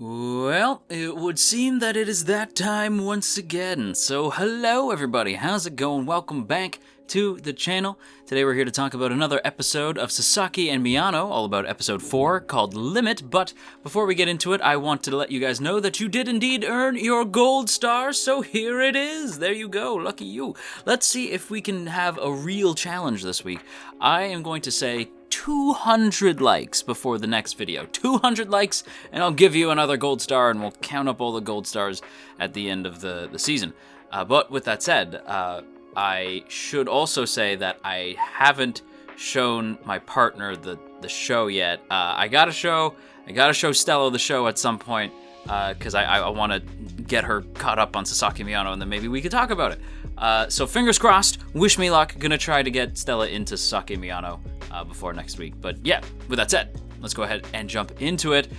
Well, it would seem that it is that time once again. So hello everybody, how's it going? Welcome back to the channel. Today we're here to talk about another episode of Sasaki and Miyano, all about episode 4 called Limit. But before we get into it, I want to let you guys know that you did indeed earn your gold star, so here it is. There you go, lucky you. Let's see if we can have a real challenge this week. I am going to say 200 likes before the next video. 200 likes, and I'll give you another gold star, and we'll count up all the gold stars at the end of the season. But with that said, I should also say that I haven't shown my partner the show yet. I gotta show Stella the show at some point, because I want to get her caught up on Sasaki Miyano, and then maybe we could talk about it. So fingers crossed, wish me luck. Gonna try to get Stella into Sasaki Miyano before next week. But yeah, with that said, let's go ahead and jump into it.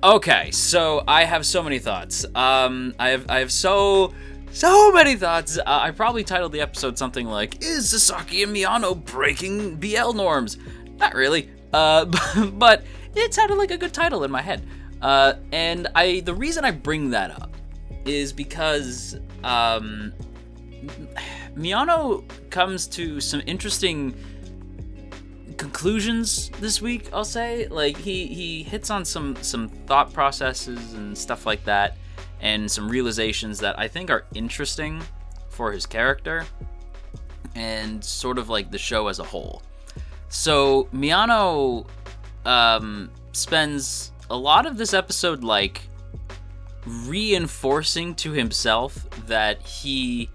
Okay, so I have so many thoughts. I have so many thoughts. I probably titled the episode something like, "Is Sasaki and Miano breaking BL norms?" Not really, but it sounded like a good title in my head. And the reason I bring that up is because Miano comes to some interesting conclusions this week, I'll say. Like, he hits on some thought processes and stuff like that, and some realizations that I think are interesting for his character and sort of like the show as a whole. So Miano spends a lot of this episode like reinforcing to himself that he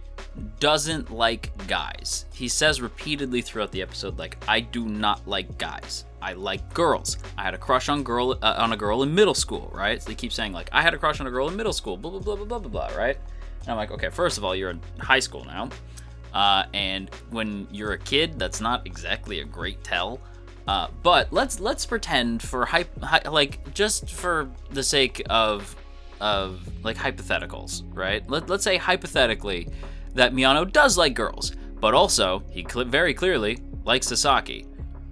doesn't like guys. He says repeatedly throughout the episode, like, I do not like guys. I like girls. I had a crush on a girl in middle school, right? So they keep saying, like, I had a crush on a girl in middle school, blah, blah, blah, blah, blah, blah, blah, right? And I'm like, okay, first of all, you're in high school now. And when you're a kid, that's not exactly a great tell. But let's pretend for just for the sake of like hypotheticals, right? Let's say hypothetically that Miano does like girls, but also he very clearly likes Sasaki.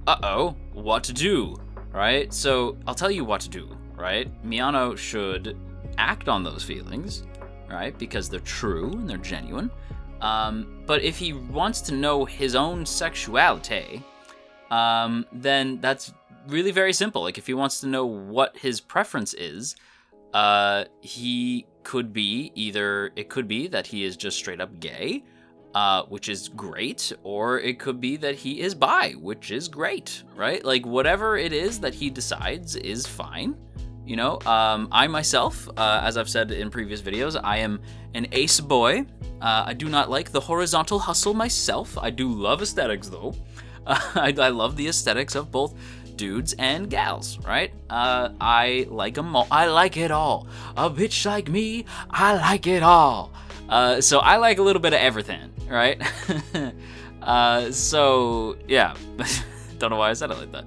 Uh-oh, what to do, right? So I'll tell you what to do, right? Miano should act on those feelings, right? Because they're true and they're genuine. But if he wants to know his own sexuality, then that's really very simple. Like, if he wants to know what his preference is, it could be that he is just straight up gay, which is great, or it could be that he is bi, which is great, right? Like, whatever it is that he decides is fine. You know, I myself, as I've said in previous videos, I am an ace boy. I do not like the horizontal hustle myself. I do love aesthetics, though. I love the aesthetics of both dudes and gals, right? I like them all. I like it all. A bitch like me, I like it all. So I like a little bit of everything, right? So yeah, don't know why I said it like that,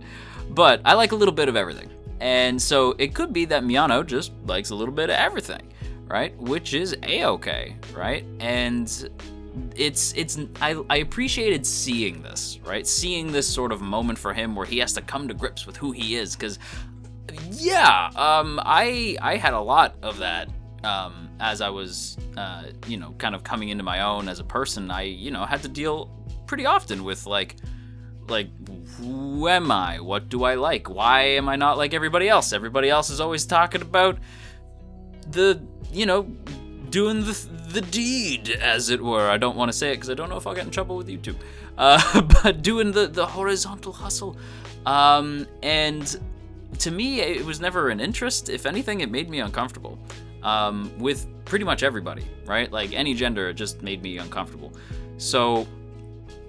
but I like a little bit of everything. And so it could be that Miano just likes a little bit of everything, right? Which is a-okay, right? And I appreciated seeing this, right? Seeing this sort of moment for him where he has to come to grips with who he is, because yeah, I had a lot of that as I was kind of coming into my own as a person. I had to deal pretty often with like who am I? What do I like? Why am I not like everybody else? Everybody else is always talking about doing the deed, as it were. I don't want to say it because I don't know if I'll get in trouble with YouTube. But doing the horizontal hustle. And to me, it was never an interest. If anything, it made me uncomfortable. With pretty much everybody, right? Like, any gender, it just made me uncomfortable. So,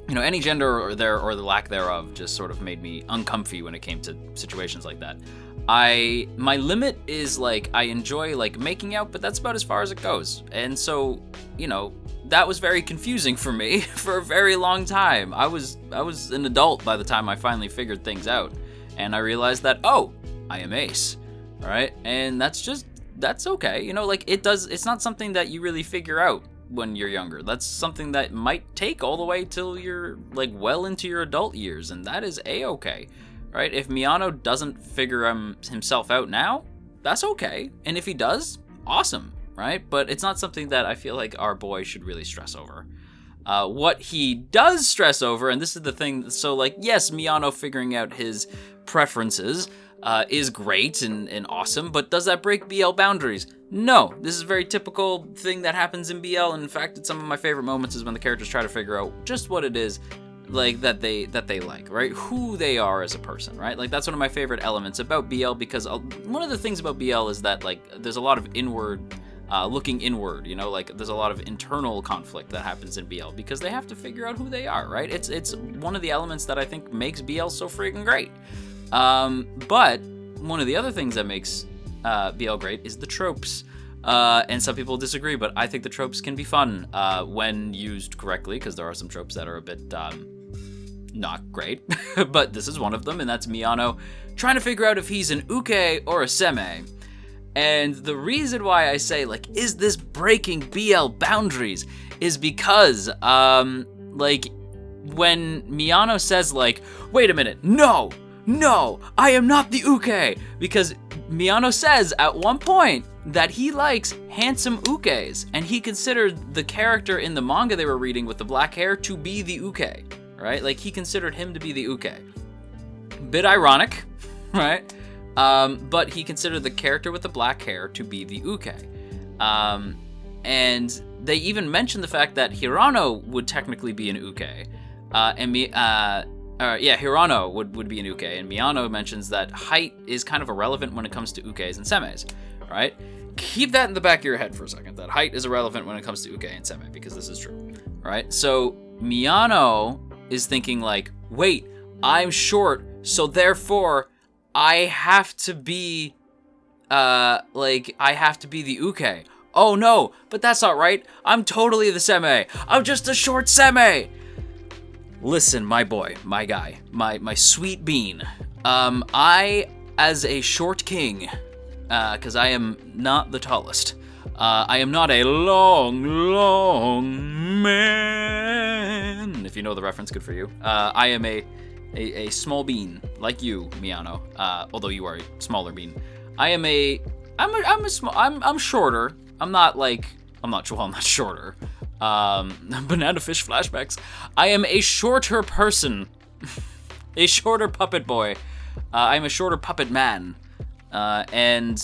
any gender or the lack thereof just sort of made me uncomfy when it came to situations like that. My limit is, like, I enjoy, like, making out, but that's about as far as it goes. And so, that was very confusing for me for a very long time. I was an adult by the time I finally figured things out, and I realized that, oh, I am ace, all right? And that's okay. Like, it's not something that you really figure out when you're younger. That's something that might take all the way till you're, like, well into your adult years, and that is a-okay. Right? If Miano doesn't figure himself out now, that's okay. And if he does, awesome, right? But it's not something that I feel like our boy should really stress over. What he does stress over, and this is the thing, so like, yes, Miano figuring out his preferences is great and awesome, but does that break BL boundaries? No, this is a very typical thing that happens in BL, and in fact, it's some of my favorite moments is when the characters try to figure out just what it is like that they like, right? Who they are as a person, right? Like that's one of my favorite elements about BL, because one of the things about BL is that like there's a lot of looking inward, you know, like there's a lot of internal conflict that happens in BL because they have to figure out who they are, right? It's one of the elements that I think makes BL so freaking great. But one of the other things that makes BL great is the tropes. And some people disagree, but I think the tropes can be fun when used correctly, because there are some tropes that are a bit not great. But this is one of them, and that's Miano trying to figure out if he's an uke or a seme. And the reason why I say, like, is this breaking BL boundaries is because, like, when Miano says, like, wait a minute, no, I am not the uke, because Miano says at one point that he likes handsome ukes, and he considered the character in the manga they were reading with the black hair to be the uke, right? Like, he considered him to be the uke. Bit ironic, right? But he considered the character with the black hair to be the uke. And they even mentioned the fact that Hirano would technically be an uke. Hirano would be an uke, and Miano mentions that height is kind of irrelevant when it comes to ukes and semes, right? Keep that in the back of your head for a second, that height is irrelevant when it comes to uke and seme, because this is true, right? So Miano is thinking like, wait, I'm short, so therefore I have to be, I have to be the uke. Oh no, but that's not right. I'm totally the seme. I'm just a short seme. Listen, my boy, my guy, my sweet bean. I, as a short king, because I am not the tallest, I am not a long man. If you know the reference, good for you. I am a small bean, like you, Miano. Although you are a smaller bean. I'm shorter. I'm not shorter. Banana fish flashbacks. I am a shorter person. A shorter puppet boy. I'm a shorter puppet man. And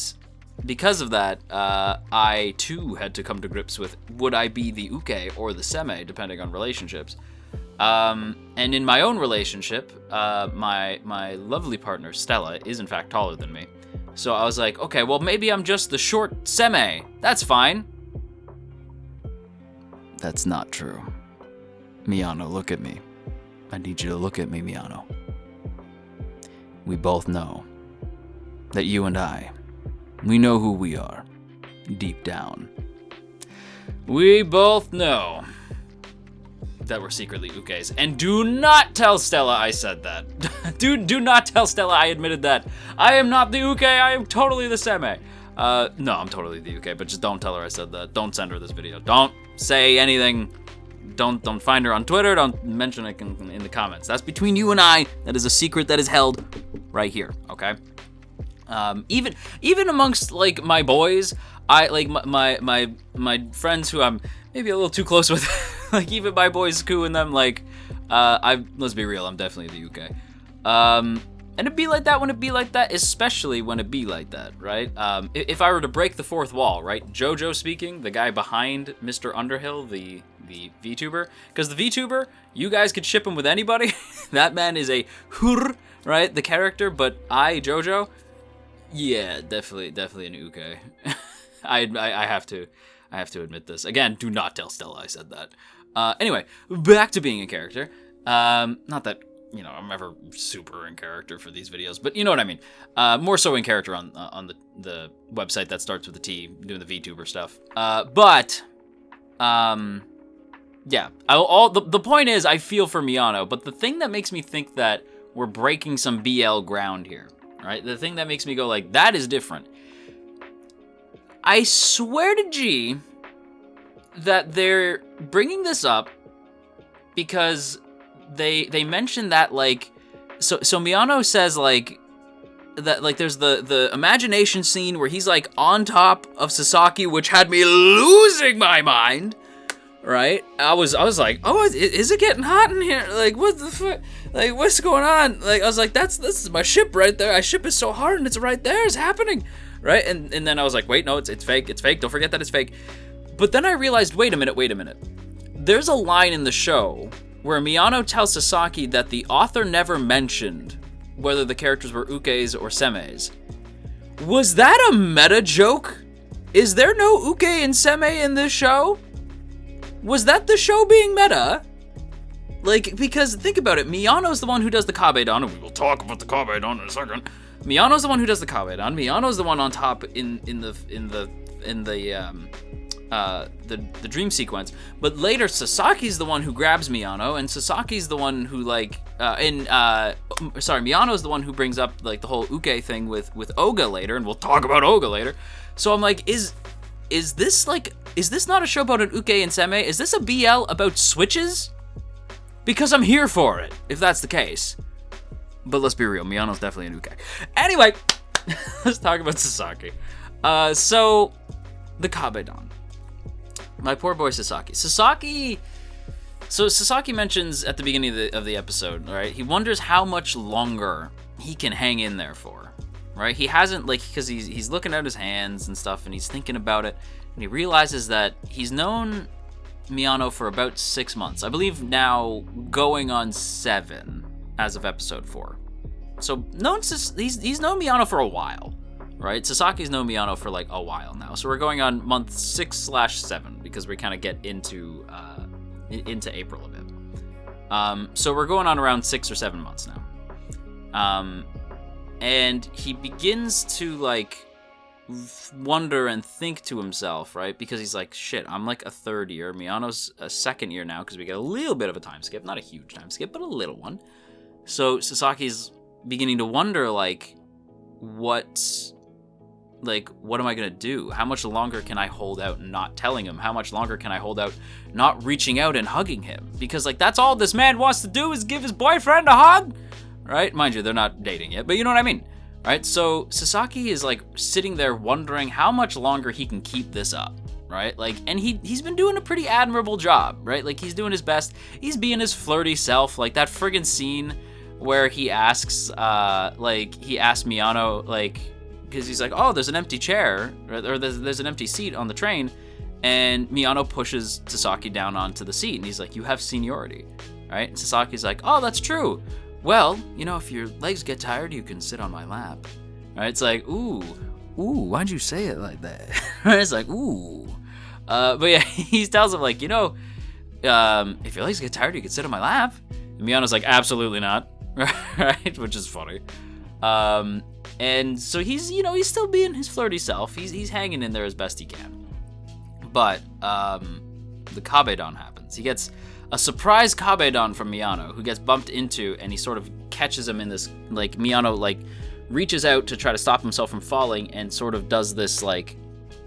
because of that, I too had to come to grips with, would I be the uke or the seme, depending on relationships. And in my own relationship, my lovely partner, Stella, is in fact taller than me. So I was like, okay, well, maybe I'm just the short seme. That's fine. That's not true. Miano, look at me. I need you to look at me, Miano. We both know that you and I, we know who we are, deep down. We both know that we're secretly ukes. And do not tell Stella I said that. do not tell Stella I admitted that. I am not the uke, I am totally the seme. No, I'm totally the uke, but just don't tell her I said that. Don't send her this video. Don't say anything. Don't find her on Twitter. Don't mention it in the comments. That's between you and I. That is a secret that is held right here, okay? Even amongst like my boys, I like my friends who I'm maybe a little too close with. Like even my boys, Ku and them, like let's be real, I'm definitely the UK. And it be like that when it be like that, especially when it be like that, right? If I were to break the fourth wall, right? JoJo speaking, the guy behind Mr. Underhill, the VTuber, because the VTuber, you guys could ship him with anybody. That man is a hur, right? The character, but JoJo, yeah, definitely an uke. I have to admit this. Again, do not tell Stella I said that. Anyway, back to being a character. Not that, you know, I'm ever super in character for these videos, but you know what I mean. More so in character on the website that starts with a T, doing the VTuber stuff. Yeah. The point is, I feel for Miano, but the thing that makes me think that we're breaking some BL ground here, right? The thing that makes me go like, that is different. I swear to G that they're bringing this up because they mentioned that, like, so Miano says, like, that like there's the imagination scene where he's like on top of Sasaki, which had me losing my mind. Right? I was like, oh, is it getting hot in here? Like, what the fuck? Like, what's going on? Like, I was like, this is my ship right there. My ship is so hard and it's right there. It's happening. Right? And then I was like, wait, no, it's fake. It's fake. Don't forget that it's fake. But then I realized, wait a minute. There's a line in the show where Miano tells Sasaki that the author never mentioned whether the characters were ukes or semes. Was that a meta joke? Is there no uke and seme in this show? Was that the show being meta? Like, because think about it, Miano's the one who does the kabedon, and we will talk about the kabedon in a second. Miano's the one who does the kabedon. Miano's the one on top in the dream sequence. But later, Sasaki's the one who grabs Miano, and Sasaki's the one who Miano's the one who brings up like the whole uke thing with Oga later, and we'll talk about Oga later. So I'm like, is this not a show about an uke and seme? Is this a BL about switches? Because I'm here for it, if that's the case. But let's be real, Miano's definitely an uke. Anyway, let's talk about Sasaki. So, the kabedon. My poor boy Sasaki. Sasaki mentions at the beginning of the episode, right? He wonders how much longer he can hang in there for, right? He hasn't, like, because he's looking at his hands and stuff, and he's thinking about it, and he realizes that he's known Miano for about 6 months. I believe now going on 7 as of episode 4. So he's known Miano for a while, right? Sasaki's known Miano for like a while now. So we're going on month 6/7 because we kind of get into April a bit. So we're going on around 6 or 7 months now. And he begins to like wonder and think to himself, right? Because he's like, shit, I'm like a 3rd year. Miano's a 2nd year now because we get a little bit of a time skip. Not a huge time skip, but a little one. So Sasaki's beginning to wonder, like, what am I going to do? How much longer can I hold out not telling him? How much longer can I hold out not reaching out and hugging him? Because, like, that's all this man wants to do is give his boyfriend a hug, right? Mind you, they're not dating yet, but you know what I mean. Right, so Sasaki is like sitting there wondering how much longer he can keep this up, right? Like, and he's been doing a pretty admirable job, right? Like, he's doing his best. He's being his flirty self. Like that friggin' scene where he asks Miano, like, because he's like, oh, there's an empty chair, or there's an empty seat on the train, and Miano pushes Sasaki down onto the seat, and he's like, you have seniority, right? And Sasaki's like, oh, that's true. Well, you know, if your legs get tired, you can sit on my lap. Right? It's like, ooh, why'd you say it like that? Right? It's like, ooh. But yeah, he tells him, like, you know, if your legs get tired, you can sit on my lap. And Miano's like, absolutely not. Right? Which is funny. And so he's still being his flirty self. He's hanging in there as best he can. But the kabedon happens. He gets a surprise kabedon from Miano, who gets bumped into, and he sort of catches him in this, like, Miano, like, reaches out to try to stop himself from falling, and sort of does this, like,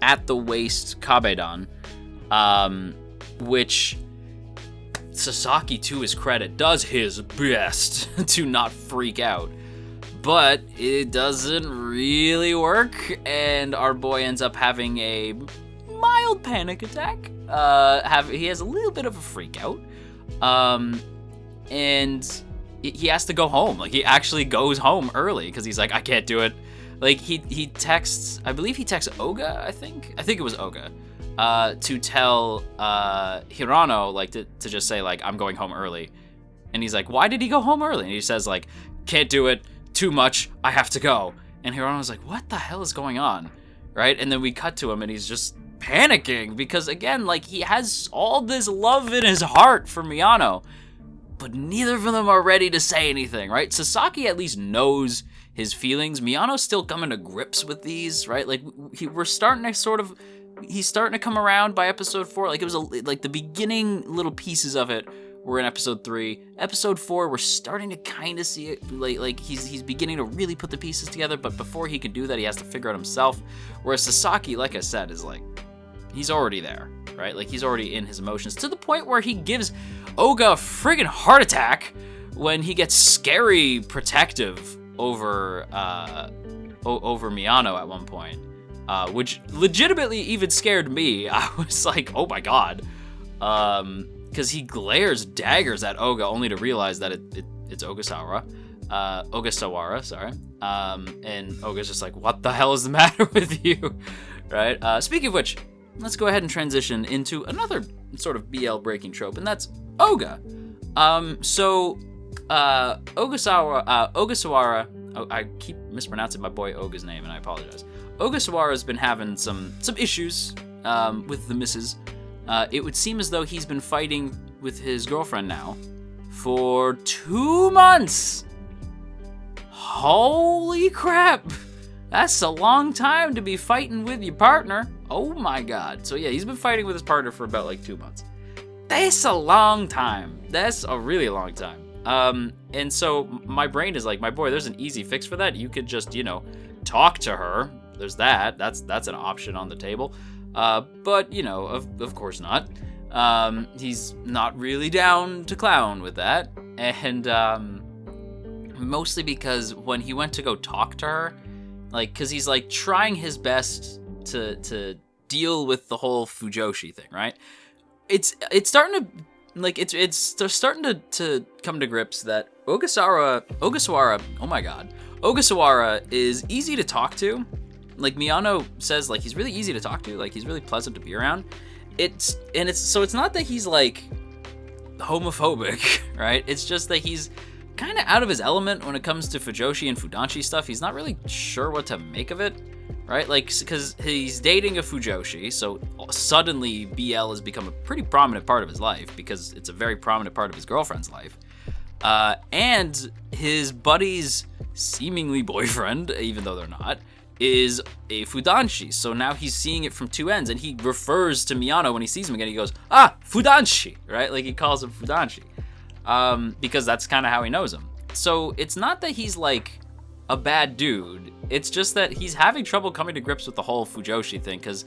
at-the-waist kabedon, which Sasaki, to his credit, does his best to not freak out. But it doesn't really work, and our boy ends up having a mild panic attack. He has a little bit of a freak out. And he has to go home. Like, he actually goes home early because he's like, I can't do it. Like, he texts, I believe he texts Oga, I think it was Oga, to tell Hirano, like, to just say, like, I'm going home early. And he's like, why did he go home early? And he says, like, can't do it, too much, I have to go. And Hirano's like, what the hell is going on? Right? And then we cut to him, and he's just panicking because, again, like, he has all this love in his heart for Miano, but neither of them are ready to say anything, right? Sasaki at least knows his feelings. Miano's still coming to grips with these, right? Like, he's starting to come around by episode 4. Like, it was like the beginning little pieces of it were in episode 3. Episode 4, we're starting to kind of see it, like he's beginning to really put the pieces together, but before he can do that, he has to figure out himself. Whereas Sasaki, like I said, is like, he's already there, right? Like, he's already in his emotions, to the point where he gives Oga a friggin' heart attack when he gets scary protective over Miano at one point, which legitimately even scared me. I was like, oh my god, because he glares daggers at Oga only to realize that it's Ogasawara, sorry. And Oga's just like, what the hell is the matter with you, right? Speaking of which, let's go ahead and transition into another sort of BL breaking trope, and that's Oga. Ogasawara, I keep mispronouncing my boy Oga's name, and I apologize. Ogasawara's been having some issues with the missus. It would seem as though he's been fighting with his girlfriend now for 2 months. Holy crap! That's a long time to be fighting with your partner. Oh my god. So yeah, he's been fighting with his partner for about like 2 months. That's a long time. That's a really long time. And so my brain is like, my boy, there's an easy fix for that. You could just, talk to her. There's that. That's an option on the table. But, of course not. He's not really down to clown with that. And, mostly because when he went to go talk to her, like, because he's, like, trying his best to deal with the whole Fujoshi thing, right? It's starting to, like, it's starting to come to grips that Ogasawara, oh my god, Ogasawara is easy to talk to. Like, Miano says, like, he's really easy to talk to, like, he's really pleasant to be around. It's not that he's, like, homophobic, right? It's just that he's kind of out of his element when it comes to Fujoshi and Fudanshi stuff. He's not really sure what to make of it, right? Like, because he's dating a Fujoshi, so suddenly BL has become a pretty prominent part of his life because it's a very prominent part of his girlfriend's life. And his buddy's seemingly boyfriend, even though they're not, is a Fudanshi. So now he's seeing it from two ends, and he refers to Miano when he sees him again. He goes, Fudanshi, right? Like, he calls him Fudanshi. Because that's kind of how he knows him. So it's not that he's like a bad dude. It's just that he's having trouble coming to grips with the whole Fujoshi thing. Because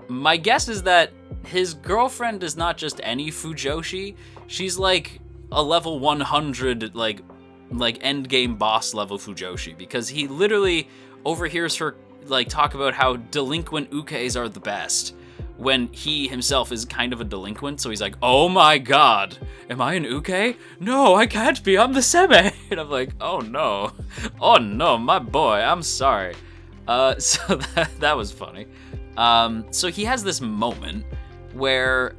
my guess is that his girlfriend is not just any Fujoshi. She's like a level 100, like end game boss level Fujoshi. Because he literally overhears her like talk about how delinquent ukes are the best, when he himself is kind of a delinquent. So he's like, oh my god, am I an uke? No, I can't be, I'm the seme. And I'm like, oh no, my boy, I'm sorry. So that was funny. So he has this moment where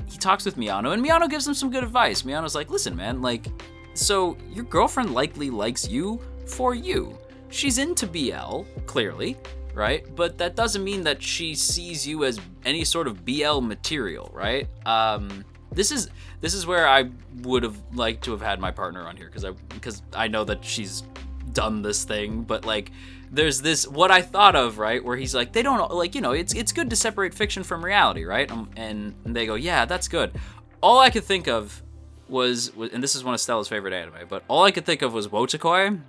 he talks with Miano, and Miano gives him some good advice. Miano's like, listen, man, like, so your girlfriend likely likes you for you. She's into BL, clearly, right? But that doesn't mean that she sees you as any sort of BL material, right? This is where I would have liked to have had my partner on here, because I know that she's done this thing, but like there's this what I thought of, right, where he's like, they don't, like, it's good to separate fiction from reality, right? And they go, yeah, that's good. All I could think of was, and this is one of Stella's favorite anime, but all I could think of was Wotakoi,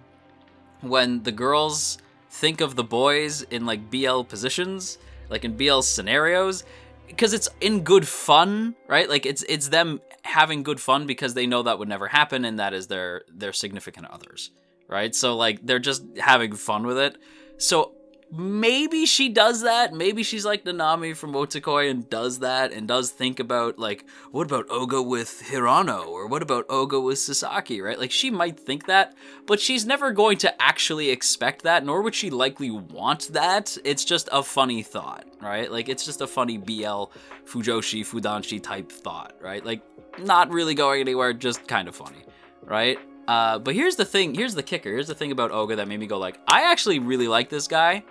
when the girls think of the boys in like BL positions, like in BL scenarios, because it's in good fun, right? Like it's them having good fun because they know that would never happen, and that is their significant others, right? So like they're just having fun with it. So maybe she does that. Maybe she's like Nanami from Wotakoi and does that, and does think about like, what about Oga with Hirano, or what about Oga with Sasaki, right? Like she might think that, but she's never going to actually expect that, nor would she likely want that. It's just a funny thought, right? Like it's just a funny BL Fujoshi Fudanshi type thought, right? Like not really going anywhere, just kind of funny, right? But here's the thing, here's the kicker, here's the thing about Oga that made me go like, I actually really like this guy.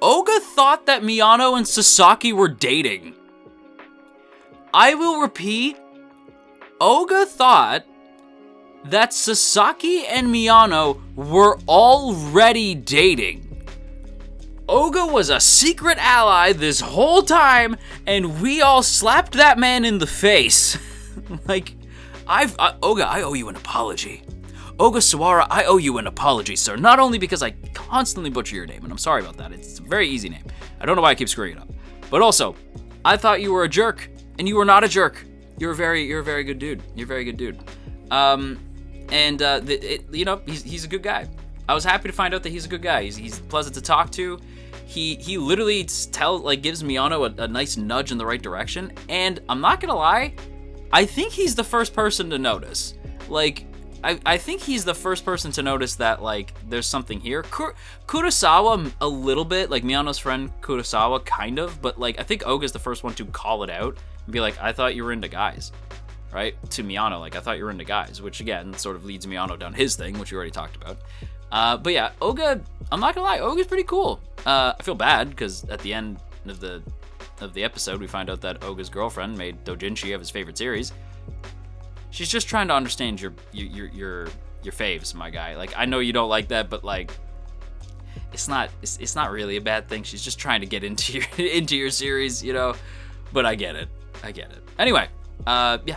Oga thought that Miano and Sasaki were dating. I will repeat, Oga thought that Sasaki and Miano were already dating. Oga was a secret ally this whole time, and we all slapped that man in the face. Like, Oga, I owe you an apology. Ogasawara, I owe you an apology, sir. Not only because I constantly butcher your name, and I'm sorry about that. It's a very easy name. I don't know why I keep screwing it up. But also, I thought you were a jerk, and you were not a jerk. You're a very good dude. You're a very good dude. And he's a good guy. I was happy to find out that he's a good guy. He's pleasant to talk to. He literally gives Miano a nice nudge in the right direction. And I'm not gonna lie, I think he's the first person to notice. Like, I think he's the first person to notice that, like, there's something here. Kurosawa, a little bit, like, Miano's friend Kurosawa, kind of, but, like, I think Oga's the first one to call it out and be like, I thought you were into guys, right? To Miano, like, I thought you were into guys, which, again, sort of leads Miano down his thing, which we already talked about. But yeah, Oga, I'm not gonna lie, Oga's pretty cool. I feel bad, because at the end of the episode, we find out that Oga's girlfriend made Dojinshi have his favorite series. She's just trying to understand your faves, my guy. Like, I know you don't like that, but like, it's not really a bad thing. She's just trying to get into your series, you know. But I get it. Anyway, yeah,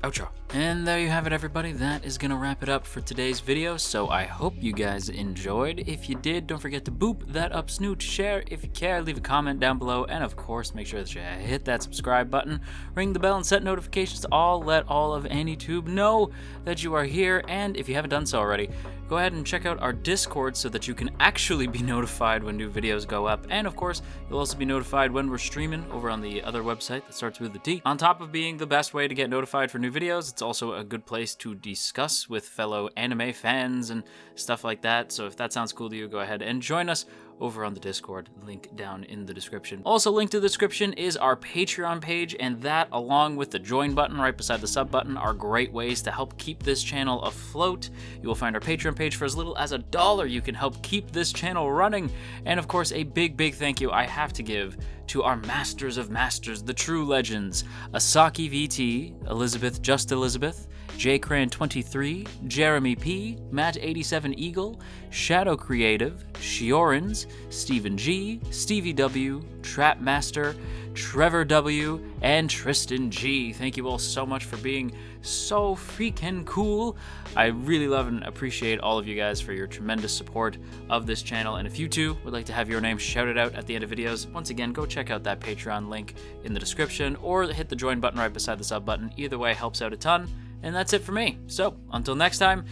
outro. And there you have it, everybody. That is gonna wrap it up for today's video. So I hope you guys enjoyed. If you did, don't forget to boop that up snoot, share if you care, leave a comment down below, and of course, make sure that you hit that subscribe button, ring the bell, and set notifications to all. Let all of AnyTube know that you are here. And if you haven't done so already, go ahead and check out our Discord so that you can actually be notified when new videos go up. And of course, you'll also be notified when we're streaming over on the other website that starts with a T. On top of being the best way to get notified for new videos, it's also a good place to discuss with fellow anime fans and stuff like that. So if that sounds cool to you, go ahead and join us over on the Discord, link down in the description. Also linked to the description is our Patreon page, and that, along with the join button right beside the sub button, are great ways to help keep this channel afloat. You will find our Patreon page for as little as $1. You can help keep this channel running. And of course, a big thank you I have to give to our masters of masters, the true legends: Asaki VT, Elizabeth Just Elizabeth, JCran23, Jeremy P, Matt87 Eagle, Shadow Creative, Shiorins, Stephen G, Stevie W, Trapmaster, Trevor W, and Tristan G. Thank you all so much for being so freaking cool. I really love and appreciate all of you guys for your tremendous support of this channel. And if you too would like to have your name shouted out at the end of videos, once again, go check out that Patreon link in the description or hit the join button right beside the sub button. Either way helps out a ton. And that's it for me. So, until next time,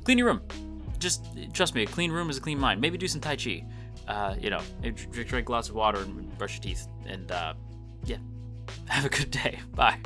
clean your room. Just trust me, a clean room is a clean mind. Maybe do some Tai Chi. Drink lots of water and brush your teeth. And, yeah, have a good day. Bye.